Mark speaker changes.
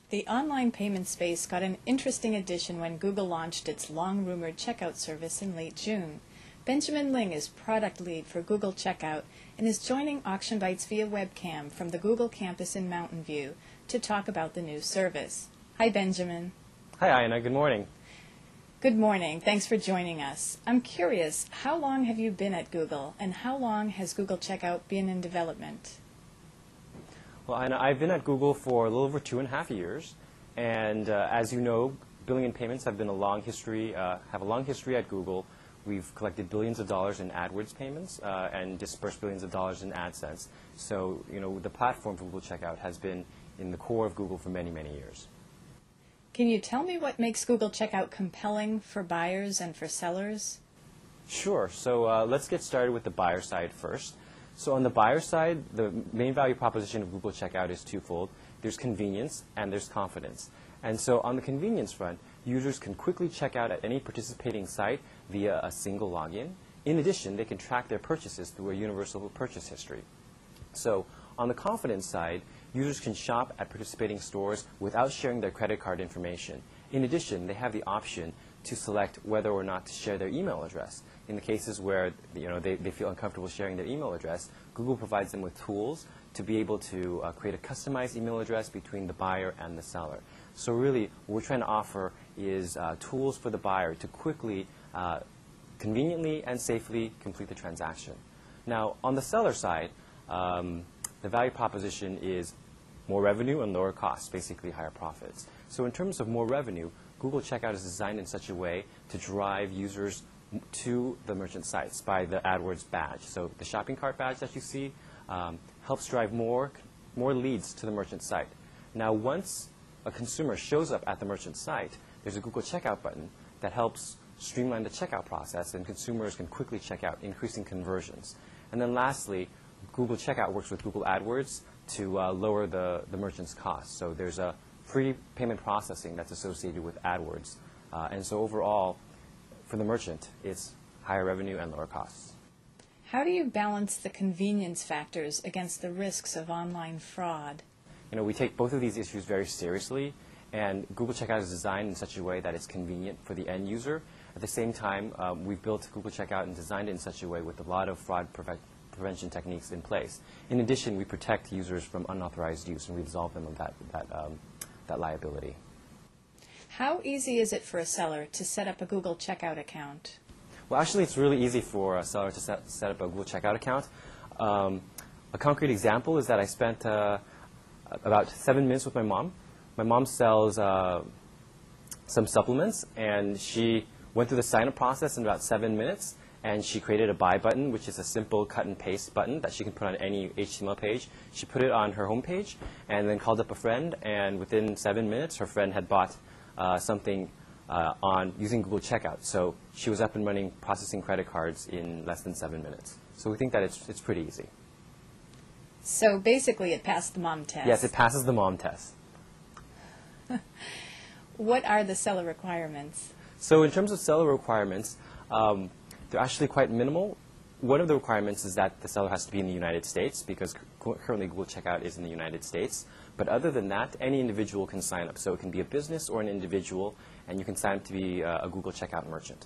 Speaker 1: The online payment space got an interesting addition when Google launched its long-rumored checkout service in late June. Benjamin Ling is product lead for Google Checkout and is joining AuctionBytes via webcam from the Google campus in Mountain View to talk about the new service. Hi, Benjamin.
Speaker 2: Hi, Ina. Good morning.
Speaker 1: Good morning. Thanks for joining us. I'm curious, how long have you been at Google, and how long has Google Checkout been in development?
Speaker 2: Well, Ina, I've been at Google for a little over 2.5 years, and as you know, billing and payments have a long history at Google. We've collected billions of dollars in AdWords payments and dispersed billions of dollars in AdSense. So, the platform for Google Checkout has been in the core of Google for many, many years.
Speaker 1: Can you tell me what makes Google Checkout compelling for buyers and for sellers?
Speaker 2: Sure. So let's get started with the buyer side first. So on the buyer side, the main value proposition of Google Checkout is twofold. There's convenience and there's confidence. And so on the convenience front, users can quickly check out at any participating site via a single login. In addition, they can track their purchases through a universal purchase history. So on the confidence side, users can shop at participating stores without sharing their credit card information. In addition, they have the option to select whether or not to share their email address. In the cases where they feel uncomfortable sharing their email address, Google provides them with tools to be able to create a customized email address between the buyer and the seller. So really, what we're trying to offer is tools for the buyer to quickly, conveniently, and safely complete the transaction. Now, on the seller side, the value proposition is more revenue and lower costs, basically higher profits. So in terms of more revenue, Google Checkout is designed in such a way to drive users to the merchant sites by the AdWords badge. So the shopping cart badge that you see helps drive more leads to the merchant site. Now, once a consumer shows up at the merchant site, there's a Google Checkout button that helps streamline the checkout process, and consumers can quickly check out, increasing conversions. And then lastly, Google Checkout works with Google AdWords to lower the merchant's costs. So there's a free payment processing that's associated with AdWords. And so overall, for the merchant, it's higher revenue and lower costs.
Speaker 1: How do you balance the convenience factors against the risks of online fraud?
Speaker 2: We take both of these issues very seriously, and Google Checkout is designed in such a way that it's convenient for the end user. At the same time, we've built Google Checkout and designed it in such a way with a lot of fraud prevention techniques in place. In addition, we protect users from unauthorized use, and we absolve them of that liability.
Speaker 1: How easy is it for a seller to set up a Google Checkout account?
Speaker 2: Well, actually, it's really easy for a seller to set up a Google Checkout account. A concrete example is that I spent about 7 minutes with my mom. My mom sells some supplements, and she went through the sign-up process in about 7 minutes, and she created a buy button, which is a simple cut and paste button that she can put on any HTML page. She put it on her home page and then called up a friend, and within 7 minutes, her friend had bought something using Google Checkout. So she was up and running, processing credit cards in less than 7 minutes. So we think that it's pretty easy.
Speaker 1: So basically it passed the mom test.
Speaker 2: Yes, it passes the mom test.
Speaker 1: What are the seller requirements?
Speaker 2: So in terms of seller requirements, they're actually quite minimal. One of the requirements is that the seller has to be in the United States, because currently Google Checkout is in the United States. But other than that, any individual can sign up. So it can be a business or an individual, and you can sign up to be a Google Checkout merchant.